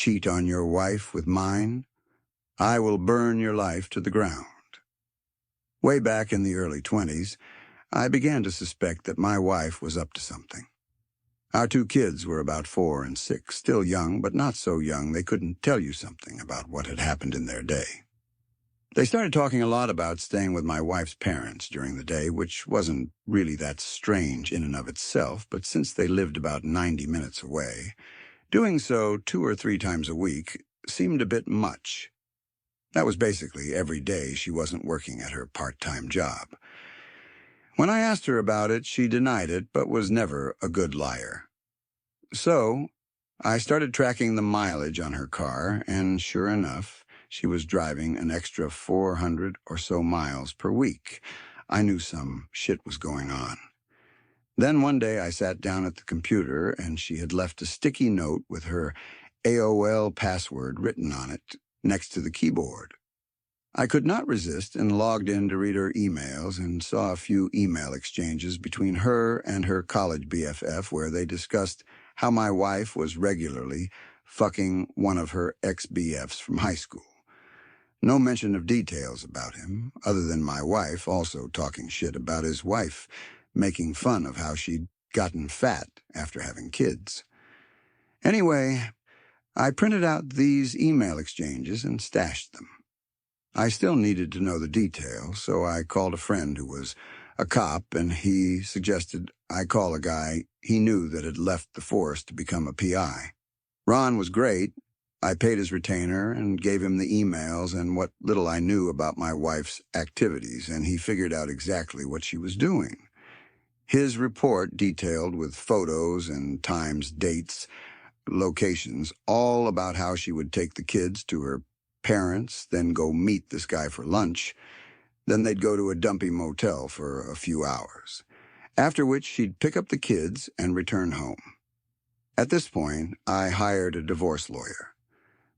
cheat on your wife with mine, I will burn your life to the ground. Way back in the early 20s, I began to suspect that my wife was up to something. Our two kids were about 4 and 6, still young, but not so young they couldn't tell you something about what had happened in their day. They started talking a lot about staying with my wife's parents during the day, which wasn't really that strange in and of itself, but since they lived about 90 minutes away, doing so 2 or 3 times a week seemed a bit much. That was basically every day she wasn't working at her part-time job. When I asked her about it, she denied it, but was never a good liar. So, I started tracking the mileage on her car, and sure enough, she was driving an extra 400 or so miles per week. I knew some shit was going on. Then one day I sat down at the computer, and she had left a sticky note with her AOL password written on it next to the keyboard. I could not resist and logged in to read her emails and saw a few email exchanges between her and her college BFF where they discussed how my wife was regularly fucking one of her ex-BFs from high school. No mention of details about him, other than my wife also talking shit about his wife, making fun of how she'd gotten fat after having kids. Anyway, I printed out these email exchanges and stashed them. I still needed to know the details, so I called a friend who was a cop, and he suggested I call a guy he knew that had left the force to become a PI. Ron was great. I paid his retainer and gave him the emails and what little I knew about my wife's activities, and he figured out exactly what she was doing. His report detailed with photos and times, dates, locations, all about how she would take the kids to her parents, then go meet this guy for lunch. Then they'd go to a dumpy motel for a few hours, after which she'd pick up the kids and return home. At this point, I hired a divorce lawyer.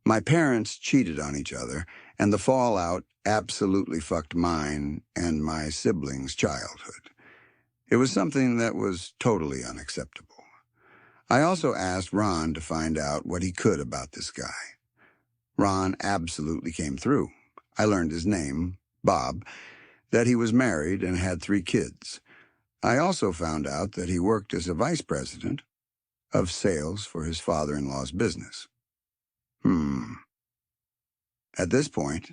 My parents cheated on each other, and the fallout absolutely fucked mine and my siblings' childhood. It was something that was totally unacceptable. I also asked Ron to find out what he could about this guy. Ron absolutely came through. I learned his name, Bob, that he was married and had 3 kids. I also found out that he worked as a vice president of sales for his father-in-law's business. At this point,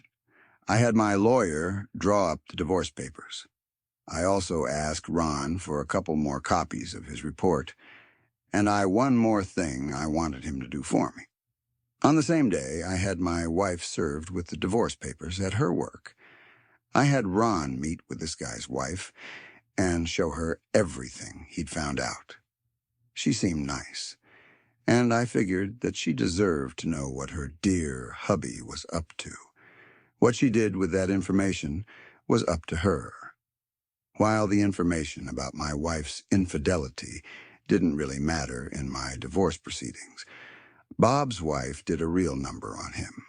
I had my lawyer draw up the divorce papers. I also asked Ron for a couple more copies of his report, and one more thing I wanted him to do for me. On the same day, I had my wife served with the divorce papers at her work. I had Ron meet with this guy's wife and show her everything he'd found out. She seemed nice, and I figured that she deserved to know what her dear hubby was up to. What she did with that information was up to her. While the information about my wife's infidelity didn't really matter in my divorce proceedings, Bob's wife did a real number on him.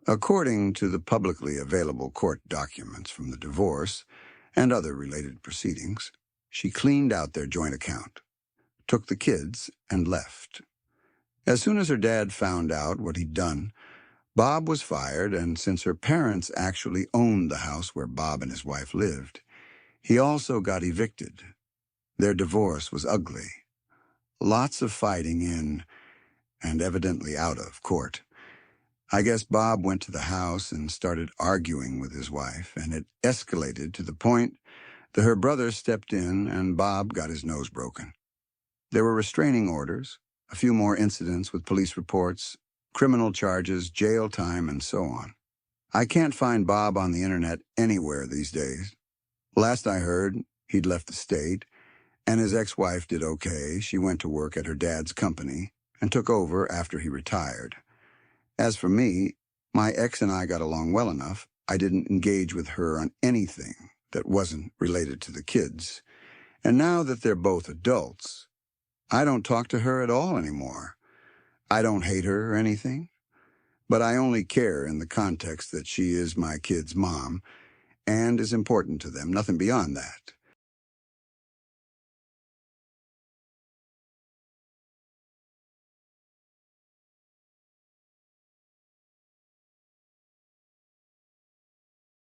According to the publicly available court documents from the divorce and other related proceedings, she cleaned out their joint account, took the kids, and left. As soon as her dad found out what he'd done, Bob was fired, and since her parents actually owned the house where Bob and his wife lived, he also got evicted. Their divorce was ugly. Lots of fighting in, and evidently out of, court. I guess Bob went to the house and started arguing with his wife, and it escalated to the point that her brother stepped in and Bob got his nose broken. There were restraining orders, a few more incidents with police reports, criminal charges, jail time, and so on. I can't find Bob on the internet anywhere these days. Last I heard, he'd left the state, and his ex-wife did okay. She went to work at her dad's company and took over after he retired. As for me, my ex and I got along well enough. I didn't engage with her on anything that wasn't related to the kids. And now that they're both adults, I don't talk to her at all anymore. I don't hate her or anything, but I only care in the context that she is my kids' mom and is important to them, nothing beyond that.